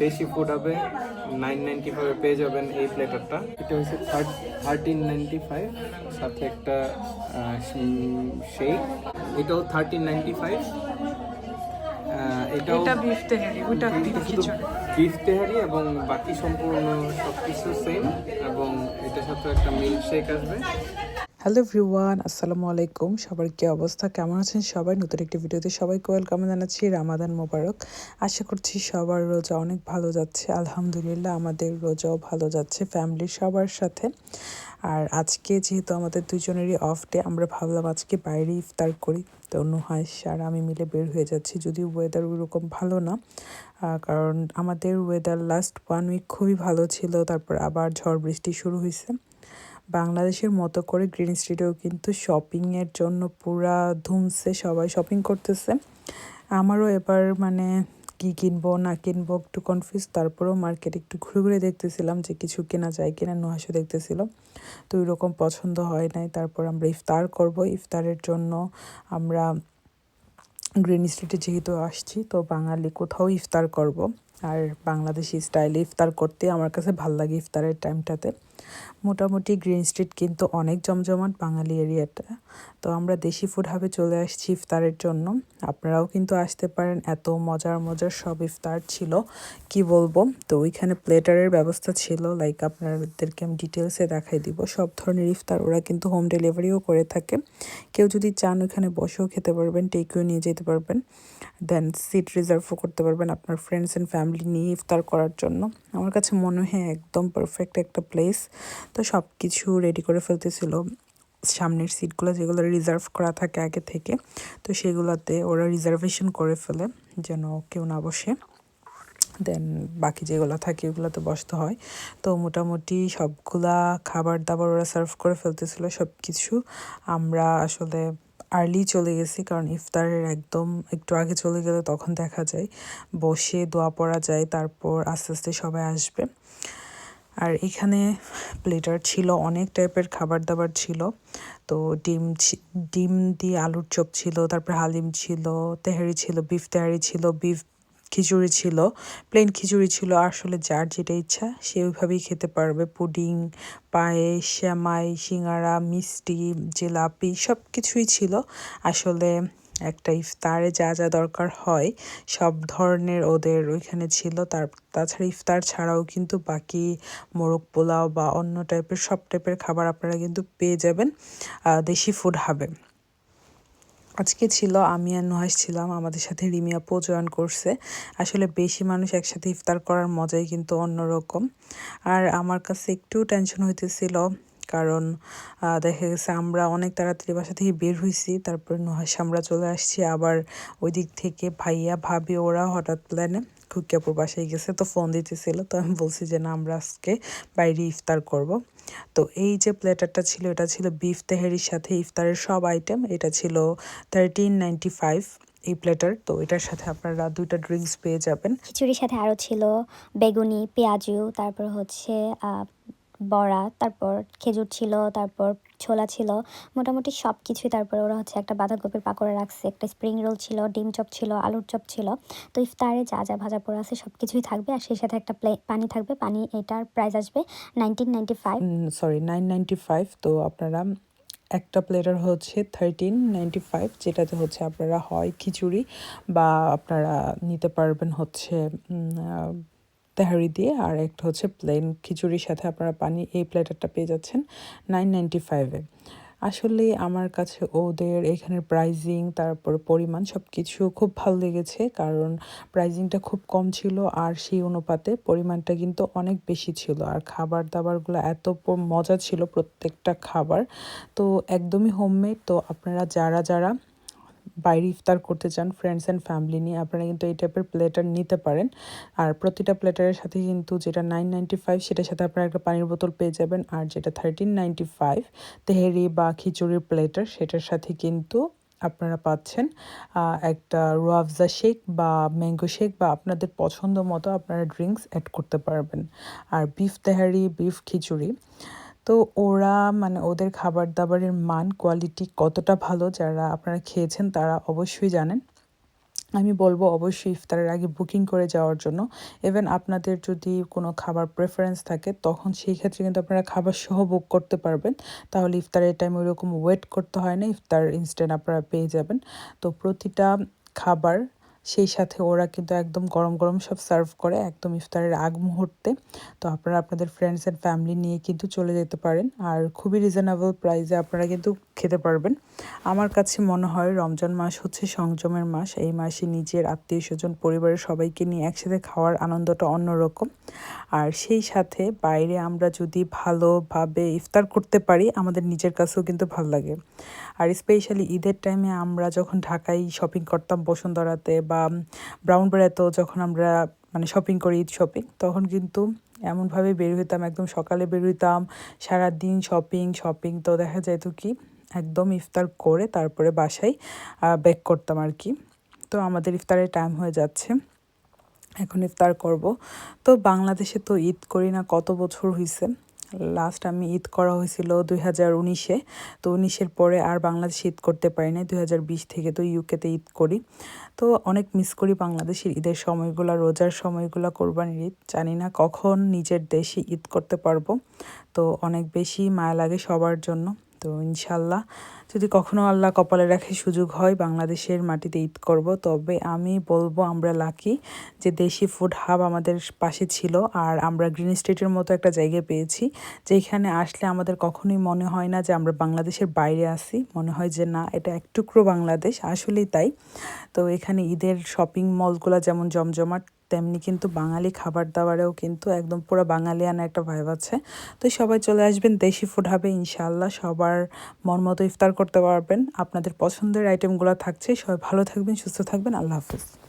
দেশি ফুড হবে 995 পেয়ে যাবেন এই প্লেটারটা। এটা হচ্ছে 1395, সাথে একটা শেক, এটাও 1395। এটাও এটা বিফ তেহারি, ওটা বিফ শুধু খিচুড়ি। বিফ তেহারি এবং বাকি সম্পূর্ণ সব কিছু সেম, এবং এটার সাথে একটা মিল্ক শেক আসবে। হ্যালো এভরিওয়ান, আসসালামু আলাইকুম। সবার কি অবস্থা, কেমন আছেন সবাই? নতুন একটি ভিডিওতে সবাইকে ওয়েলকাম জানাচ্ছি। রামাদান মোবারক। আশা করছি সবার রোজা অনেক ভালো যাচ্ছে। আলহামদুলিল্লাহ আমাদের রোজাও ভালো যাচ্ছে ফ্যামিলির সবার সাথে। আর আজকে যেহেতু আমাদের দুজনেরই অফ ডে, আমরা ভাবলাম আজকে বাইরে ইফতার করি। তো নুহাইশ আর আমি মিলে বের হয়ে যাচ্ছি, যদিও ওয়েদার ওইরকম ভালো না। কারণ আমাদের ওয়েদার লাস্ট 1 উইক খুবই ভালো ছিল, তারপর আবার ঝড় বৃষ্টি শুরু হয়েছে। বাংলাদেশের মতো করে গ্রিন স্ট্রিটেও কিন্তু শপিংয়ের জন্য পুরা ধুমছে, সবাই শপিং করতেছে। আমারও এবার মানে কি কিনবো না কিনবো একটু কনফিউজ। তারপরেও মার্কেট একটু ঘুরে ঘুরে দেখতেছিলাম যে কিছু কেনা যায় কিনা, নুহাসও দেখতেছিল। তো ওইরকম পছন্দ হয় নাই। তারপর আমরা ইফতার করব, ইফতারের জন্য আমরা গ্রিন স্ট্রিটে যেহেতু আসছি, তো বাঙালি কোথাও ইফতার করব। আর বাংলাদেশি স্টাইলে ইফতার করতে আমার কাছে ভাল লাগে ইফতারের টাইমটাতে। মোটামুটি গ্রিন স্ট্রিট কিন্তু অনেক জমজমাট বাঙালি এরিয়াটা। তো আমরা দেশি ফুড হাবে চলে আসছি ইফতারের জন্য। আপনারাও কিন্তু আসতে পারেন, এত মজার মজার সব ইফতার ছিল কি বলবো। তো ওইখানে প্লেটারের ব্যবস্থা ছিল, লাইক আপনাদেরকে আমি ডিটেলসে দেখাই দিব। সব ধরনের ইফতার ওরা কিন্তু হোম ডেলিভারিও করে থাকে। কেউ যদি চান ওইখানে বসেও খেতে পারবেন, টেকেও নিয়ে যেতে পারবেন। দেন সিট রিজার্ভও করতে পারবেন আপনার ফ্রেন্ডস অ্যান্ড ফ্যামিলি নিয়ে ইফতার করার জন্য। আমার কাছে মনে হয় একদম পারফেক্ট একটা প্লেস। তো সব কিছু রেডি করে ফেলতেছিল, সামনের সিটগুলো যেগুলো রিজার্ভ করা থাকে আগে থেকে, তো সেগুলোতে ওরা রিজার্ভেশন করে ফেলে যেন কেউ না বসে। দেন বাকি যেগুলো থাকে ওগুলোতে বসতে হয়। তো মোটামুটি সবগুলা খাবার দাবার ওরা সার্ভ করে ফেলতেছিল সব কিছু। আমরা আসলে আর্লি চলে গেছি, কারণ ইফতারের একদম একটু আগে চলে গেলে তখন দেখা যায় বসে দোয়া পড়া যায়, তারপর আস্তে আস্তে সবাই আসবে। আর এখানে প্লেটার ছিল, অনেক টাইপের খাবার দাবার ছিল। তো ডিম দিয়ে আলুর চপ ছিল, তারপর হালিম ছিল, তেহারি ছিল, বিফ তেহারি ছিল, বিফ খিচুড়ি ছিল, প্লেন খিচুড়ি ছিল। আসলে যার যেটা ইচ্ছা সে ওইভাবেই খেতে পারবে। পুডিং, পায়েস, সেমাই, সিঙ্গারা, মিষ্টি, জিলাপি সব কিছুই ছিল। আসলে একটা ইফতারে যা যা দরকার হয় সব ধরনের ওদের ওইখানে ছিল। তাছাড়া ইফতার ছাড়াও কিন্তু বাকি মোরগ পোলাও বা অন্য টাইপের সব টাইপের খাবার আপনারা কিন্তু পেয়ে যাবেন দেশি ফুড হাবে। আজকে ছিল আমি আর নুহাস ছিলাম, আমাদের সাথে রিমি আপু জয়েন করছে। আসলে বেশি মানুষ একসাথে ইফতার করার মজাই কিন্তু অন্যরকম। আর আমার কাছে একটু টেনশন হইতেছিল, কারণ দেখা গেছে আমরা অনেক তাড়াতাড়ি বাসা থেকে বের হয়েছি, তারপর নুহাস আমরা চলে আসছি। আবার ওই দিক থেকে ভাইয়া ভাবি ওরা হঠাৎ প্ল্যানে খুকিয়াপুর বাসায় গেছে, তো ফোন দিতেছিল। তো আমি বলছি যে না, আমরা আজকে বাইরে ইফতার করব। তো এই যে প্লেটারটা ছিল, এটা ছিল বিফ তেহারির সাথে ইফতারের সব আইটেম। এটা ছিল 1395 এই প্লেটার। তো এটার সাথে আপনারা 2টা ড্রিঙ্কস পেয়ে যাবেন। খিচুড়ির সাথে আরও ছিল বেগুনি, পেঁয়াজু, তারপর হচ্ছে বড়া, তারপর খেজুর ছিল, তারপর ছোলা ছিল, মোটামুটি সব কিছুই। তারপর ওরা হচ্ছে একটা বাঁধাকপির পাকোড়া রাখছে, একটা স্প্রিং রোল ছিল, ডিম চপ ছিল, আলুর চপ ছিল। তো ইফতারে যা যা ভাজা পোড়া আছে সব কিছুই থাকবে। আর সেই সাথে একটা পানি থাকবে। পানি এটার প্রাইস আসবে 1995। সরি, 995। তো আপনারা একটা প্লেটার হচ্ছে 1395, যেটাতে হচ্ছে আপনারা হয় খিচুড়ি বা আপনারা নিতে পারবেন হচ্ছে তেহারি দিয়ে, আর একটা হচ্ছে প্লেন খিচুড়ির সাথে আপনারা পানি। এই প্লেটারটা পেয়ে যাচ্ছেন 995-এ। আসলে আমার কাছে ওদের এখানের প্রাইজিং, তারপর পরিমাণ সব কিছু খুব ভালো লেগেছে, কারণ প্রাইজিংটা খুব কম ছিল আর সেই অনুপাতে পরিমাণটা কিন্তু অনেক বেশি ছিল। আর খাবার দাবারগুলো এত মজা ছিল প্রত্যেকটা খাবার। তো একদমই হোমমেড। তো আপনারা যারা যারা বাইরে ইফতার করতে চান ফ্রেন্ডস অ্যান্ড ফ্যামিলি নিয়ে, আপনারা কিন্তু এই টাইপের প্লেটার নিতে পারেন। আর প্রতিটা প্লেটারের সাথে কিন্তু যেটা 995 সেটার সাথে আপনারা একটা পানির বোতল পেয়ে যাবেন। আর যেটা 1395 তেহেরি বা খিচুড়ির প্লেটার, সেটার সাথে কিন্তু আপনারা পাচ্ছেন একটা রুয়াফজা শেক বা ম্যাঙ্গো শেক বা আপনাদের পছন্দ মতো আপনারা ড্রিঙ্কস অ্যাড করতে পারবেন। আর বিফ তেহারি, বিফ খিচুড়ি, তো ওরা মানে ওদের খাবার দাবারের মান কোয়ালিটি কতটা ভালো যারা আপনারা খেয়েছেন তারা অবশ্যই জানেন। আমি বলবো অবশ্যই ইফতারের আগে বুকিং করে যাওয়ার জন্য। ইভেন আপনাদের যদি কোনো খাবার প্রেফারেন্স থাকে তখন সেই ক্ষেত্রে কিন্তু আপনারা খাবার সহ বুক করতে পারবেন। তাহলে ইফতারের টাইম ওইরকম ওয়েট করতে হয় না, ইফতার ইনস্ট্যান্ট আপনারা পেয়ে যাবেন। তো প্রতিটা খাবার সেই সাথে ওরা কিন্তু একদম গরম গরম সব সার্ভ করে একদম ইফতারের আগ মুহূর্তে। তো আপনারা আপনাদের ফ্রেন্ডস অ্যান্ড ফ্যামিলি নিয়ে কিন্তু চলে যেতে পারেন, আর খুবই রিজনেবল প্রাইসে আপনারা কিন্তু খেতে পারবেন। আমার কাছে মনে হয় রমজান মাস হচ্ছে সংযমের মাস। এই মাসে নিজের আত্মীয় স্বজন পরিবারের সবাইকে নিয়ে একসাথে খাওয়ার আনন্দটা অন্যরকম। আর সেই সাথে বাইরে আমরা যদি ভালোভাবে ইফতার করতে পারি আমাদের নিজের কাছেও কিন্তু ভালো লাগে। আর স্পেশালি ঈদের টাইমে আমরা যখন ঢাকায় শপিং করতাম বসুন্ধরাতে বা ব্রাউনবাড়িয়াতেও যখন আমরা মানে শপিং করি, ঈদ শপিং, তখন কিন্তু এমনভাবে বের হইতাম, একদম সকালে বের হইতাম, সারাদিন শপিং। তো দেখা যেত কি একদম ইফতার করে তারপরে বাসায় ব্যাক করতাম আর কি। তো আমাদের ইফতারের টাইম হয়ে যাচ্ছে, এখন ইফতার করব। তো বাংলাদেশে তো ঈদ করি না কত বছর হয়েছে। লাস্ট আমি ঈদ করা হয়েছিল 2019-এ। তো 19-এর পরে আর বাংলাদেশে ঈদ করতে পারি না, 2020 থেকে তো ইউকেতে ঈদ করি। তো অনেক মিস করি বাংলাদেশের ঈদের সময়গুলো, রোজার সময়গুলো, কোরবানির ঈদ। জানি না কখন নিজের দেশে ঈদ করতে পারবো। তো অনেক বেশি মায়া লাগে সবার জন্য। তো ইনশাল্লাহ যদি কখনো আল্লাহ কপালে রাখে সুযোগ হয় বাংলাদেশের মাটিতে ঈদ করব, তবে আমি বলবো আমরা লাকি যে দেশি ফুড হাব আমাদের পাশে ছিল, আর আমরা গ্রিন স্টেটের মতো একটা জায়গায় পেয়েছি যেখানে আসলে আমাদের কখনোই মনে হয় না যে আমরা বাংলাদেশের বাইরে আছি, মনে হয় যে না এটা এক টুকরো বাংলাদেশ। আসলেই তাই। তো এখানে ঈদের শপিং মলগুলো যেমন জমজমাট, তেমনি কিন্তু বাঙালি খাবার দাবারেও কিন্তু একদম পুরো বাঙালিয়ানা একটা ভাইব আছে। তো সবাই চলে আসবেন, দেশি ফুড হবে ইনশাআল্লাহ, সবার মন মতো ইফতার করতে পারবেন। আপনাদের পছন্দের আইটেমগুলো থাকছে। সবাই ভালো থাকবেন, সুস্থ থাকবেন। আল্লাহ হাফিজ।